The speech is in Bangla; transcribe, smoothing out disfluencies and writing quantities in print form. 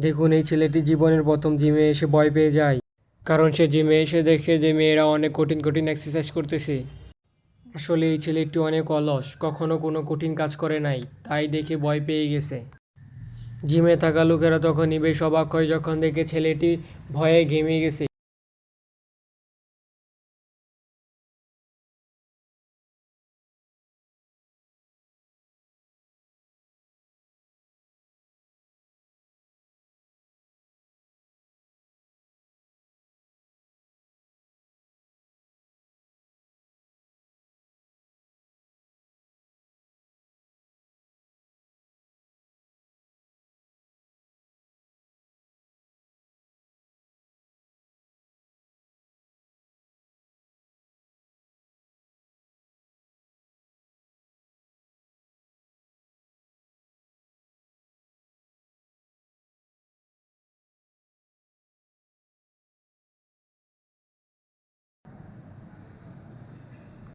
দেখুন, এই ছেলেটি জীবনের প্রথম জিমে এসে ভয় পেয়ে যায়, কারণ সে জিমে এসে দেখে যে মেয়েরা অনেক কঠিন কঠিন এক্সারসাইজ করতেছে। আসলে এই ছেলেটি অনেক অলস, কখনো কোনো কঠিন কাজ করে নাই, তাই দেখে ভয় পেয়ে গেছে। জিমে থাকা লোকেরা তখনই বেশ অবাক হয় যখন দেখে ছেলেটি ভয়ে ঘেমে গেছে।